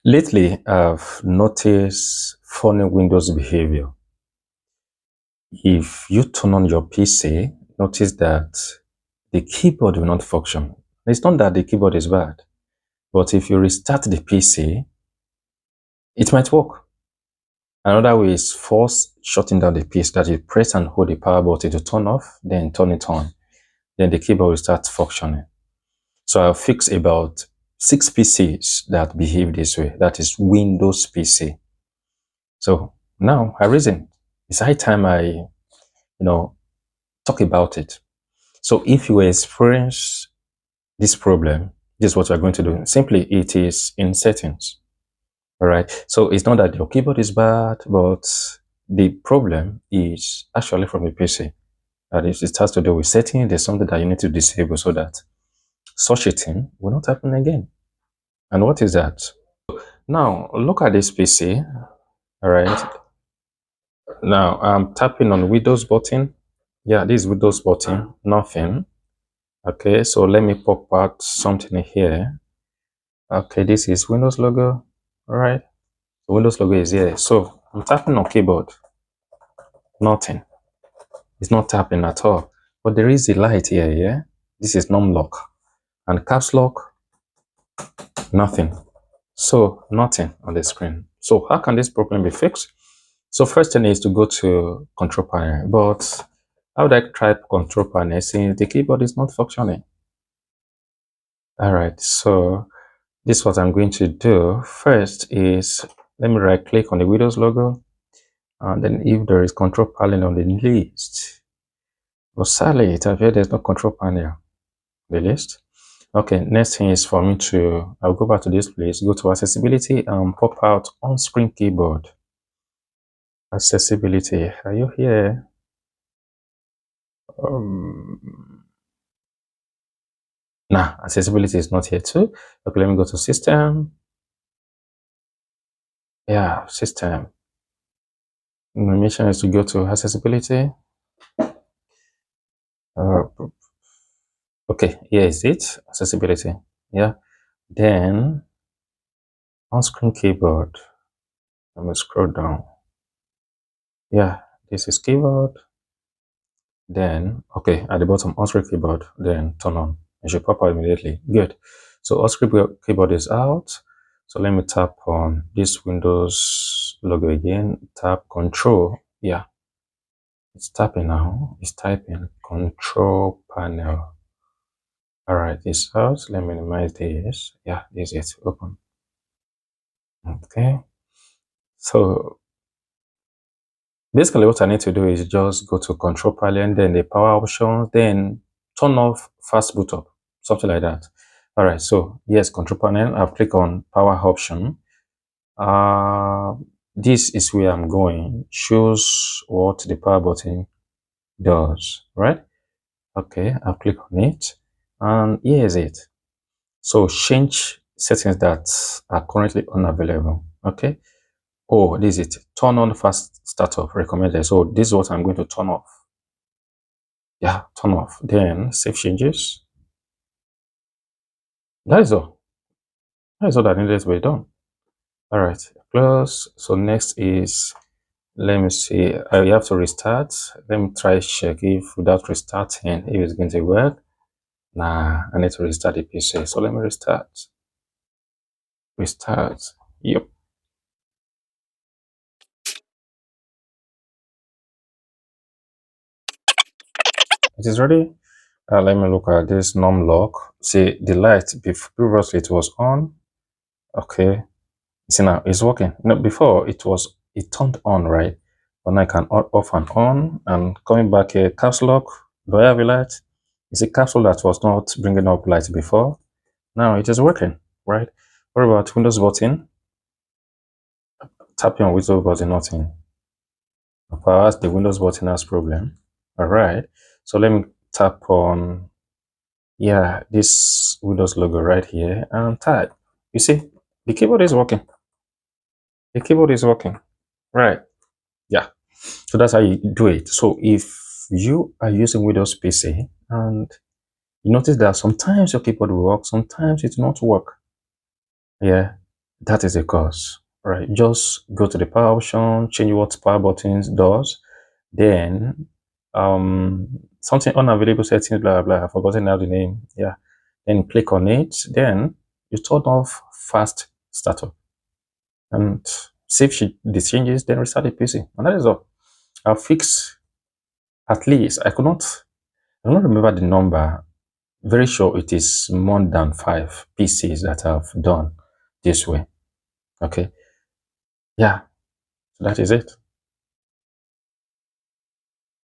Lately, I've noticed funny Windows behavior. If you turn on your PC, notice that the keyboard will not function. It's not that the keyboard is bad, but if you restart the PC, it might work. Another way is force shutting down the PC, that you press and hold the power button to turn off, then turn it on. Then the keyboard will start functioning. So I'll fix about 6 PCs that behave this way. That is Windows PC. So now I reason it's high time I talk about it. So if you experience this problem, this is what we're going to do. Simply, it is in settings. All right. So it's not that your keyboard is bad, but the problem is actually from the PC. That if it has to do with setting, there's something that you need to disable so that such a thing will not happen again. And what is that? Now look at this PC. All right. Now I'm tapping on Windows button. Yeah, this Windows button, nothing. Okay, so let me pop out something here. Okay, this is Windows logo. All right, the Windows logo is here. So I'm tapping on keyboard, nothing. It's not tapping at all. But there is a light here, yeah? This is num lock. And caps lock, nothing. So nothing on the screen. So how can this problem be fixed? So first thing is to go to control panel. But how would I try control panel since the keyboard is not functioning? All right, so this is what I'm going to do. First is, let me right click on the Windows logo, and then if there is control panel on the list, but sadly it appears there's no control panel on the list. Okay, next thing is for me to, I'll go back to this place, go to accessibility and pop out on-screen keyboard. Accessibility, are you here? Nah, accessibility is not here too. Okay, let me go to system. Yeah, system. My mission is to go to accessibility. Okay, here is it, accessibility. Yeah, then on-screen keyboard. Let me scroll down. Yeah, this is keyboard. Then, okay, at the bottom, on-screen keyboard, then turn on. It should pop out immediately. Good. So on-screen keyboard is out. So let me tap on this Windows logo again. Tap Control. Yeah, it's tapping now. It's typing Control Panel. All right, it's out. Let me minimize this. Yeah, this is it. Open. Okay. So basically what I need to do is just go to control panel and then the power options, then turn off fast boot up, something like that. All right, so yes, control panel, I've clicked on power option. This is where I'm going, shows what the power button does, right? Okay, I've clicked on it and here's it. So change settings that are currently unavailable. Okay. Oh, this is it. Turn on fast startup recommended. So this is what I'm going to turn off. Yeah, turn off. Then save changes. That is all. That is all that needed to be done. All right, close. So next is, let me see. You have to restart. Let me try check if without restarting, if it's going to work. Nah, I need to restart the PC. So let me restart. Restart. Yep. It is ready. Let me look at this num lock. See the light previously it was on. Okay. See now it's working. You know, before it turned on, right? But now I can off and on, and coming back here, caps lock. Do I have a light? It's a capsule that was not bringing up light before. Now it is working, right? What about Windows button? Tapping on Windows button, nothing. Perhaps the Windows button has problem. All right. So let me tap on, yeah, this Windows logo right here and type. You see, the keyboard is working. The keyboard is working, right? Yeah. So that's how you do it. So if you are using Windows PC and you notice that sometimes your keyboard will work, sometimes it will not work. Yeah. That is the cause, right? Just go to the power option, change what power buttons does, then something unavailable settings, blah blah. I've forgotten now the name. Yeah, then click on it. Then you turn off fast startup and save the changes. Then restart the PC, and that is all. I'll fix at least. I don't remember the number. Very sure it is more than 5 PCs that I've done this way. Okay. Yeah. So that is it.